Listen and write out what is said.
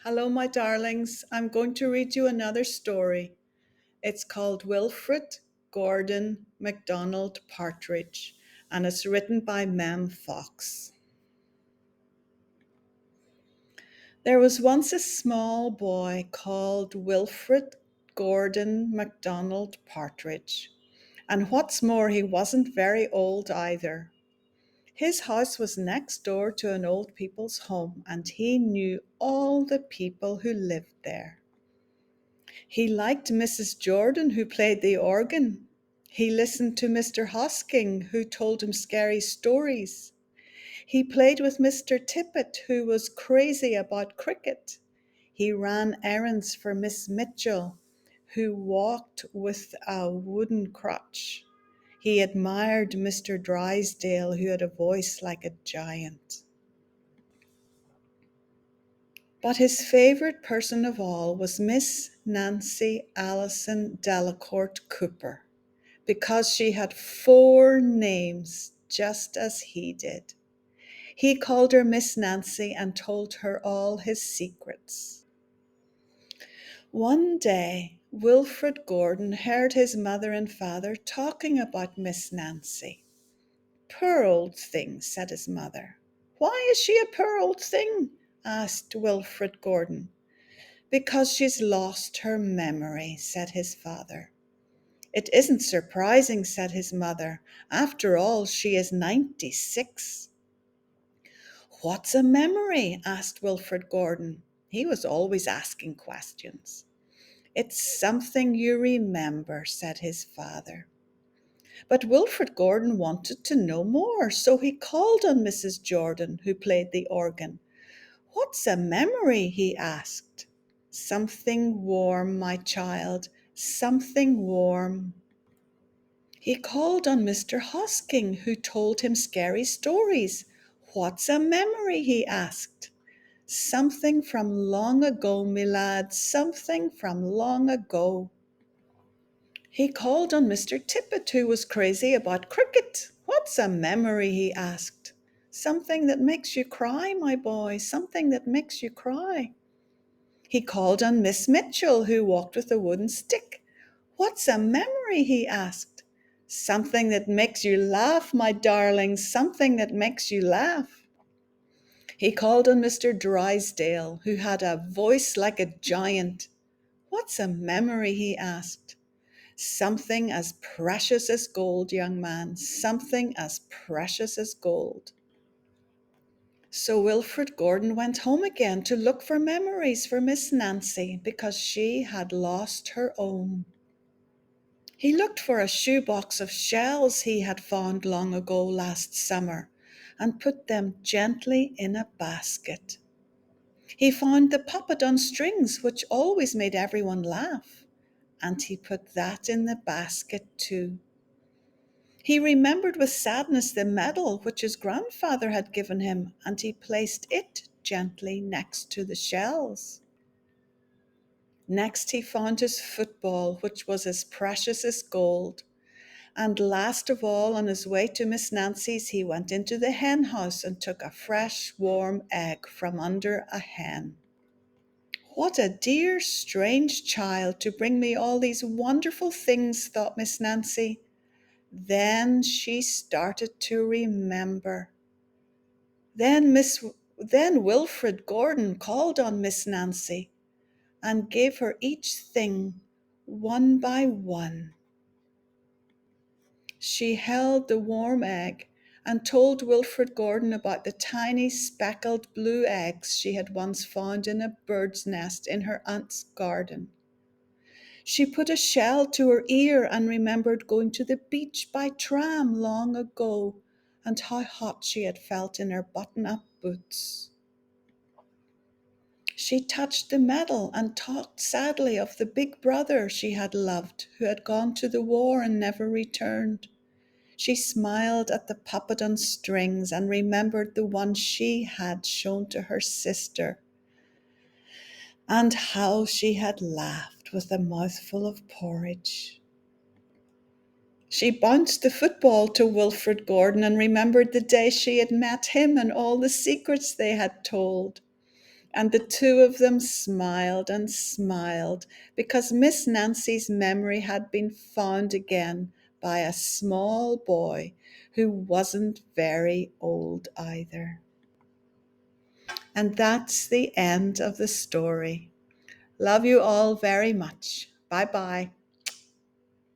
Hello, my darlings. I'm going to read you another story. It's called Wilfrid, Gordon, McDonald, Partridge, and it's written by Mem Fox. There was once a small boy called Wilfrid, Gordon, McDonald, Partridge. And what's more, he wasn't very old either. His house was next door to an old people's home, and he knew all the people who lived there. He liked Mrs. Jordan, who played the organ. He listened to Mr. Hosking, who told him scary stories. He played with Mr. Tippet, who was crazy about cricket. He ran errands for Miss Mitchell, who walked with a wooden crutch. He admired Mr. Drysdale, who had a voice like a giant. But his favourite person of all was Miss Nancy Allison Delacourt Cooper, because she had 4 names just as he did. He called her Miss Nancy and told her all his secrets. One day, Wilfrid Gordon heard his mother and father talking about Miss Nancy. "Poor old thing," said his mother. "Why is she a poor old thing?" asked Wilfrid Gordon. "Because she's lost her memory," said his father. "It isn't surprising," said his mother. "After all, she is 96." "What's a memory?" asked Wilfrid Gordon. He was always asking questions. "It's something you remember," said his father. But Wilfrid Gordon wanted to know more, so he called on Mrs. Jordan, who played the organ. "What's a memory?" he asked. "Something warm, my child, something warm." He called on Mr. Hosking, who told him scary stories. "What's a memory?" he asked. "Something from long ago, me lad, something from long ago." He called on Mr. Tippet, who was crazy about cricket. "What's a memory?" he asked. "Something that makes you cry, my boy, something that makes you cry." He called on Miss Mitchell, who walked with a wooden stick. "What's a memory?" he asked. "Something that makes you laugh, my darling, something that makes you laugh." He called on Mr. Drysdale, who had a voice like a giant. "What's a memory?" he asked. "Something as precious as gold, young man, something as precious as gold." So Wilfrid Gordon went home again to look for memories for Miss Nancy, because she had lost her own. He looked for a shoebox of shells he had found long ago last summer and put them gently in a basket. He found the puppet on strings, which always made everyone laugh, and he put that in the basket too. He remembered with sadness the medal which his grandfather had given him, and he placed it gently next to the shells. Next he found his football, which was as precious as gold. And last of all, on his way to Miss Nancy's, he went into the hen house and took a fresh, warm egg from under a hen. "What a dear, strange child to bring me all these wonderful things," thought Miss Nancy. Then she started to remember. Then Wilfrid Gordon called on Miss Nancy and gave her each thing one by one. She held the warm egg and told Wilfrid Gordon about the tiny speckled blue eggs she had once found in a bird's nest in her aunt's garden. She put a shell to her ear and remembered going to the beach by tram long ago and how hot she had felt in her button-up boots. She touched the medal and talked sadly of the big brother she had loved, who had gone to the war and never returned. She smiled at the puppet on strings and remembered the one she had shown to her sister, and how she had laughed with a mouthful of porridge. She bounced the football to Wilfrid Gordon and remembered the day she had met him and all the secrets they had told. And the two of them smiled and smiled because Miss Nancy's memory had been found again by a small boy who wasn't very old either. And that's the end of the story. Love you all very much. Bye bye.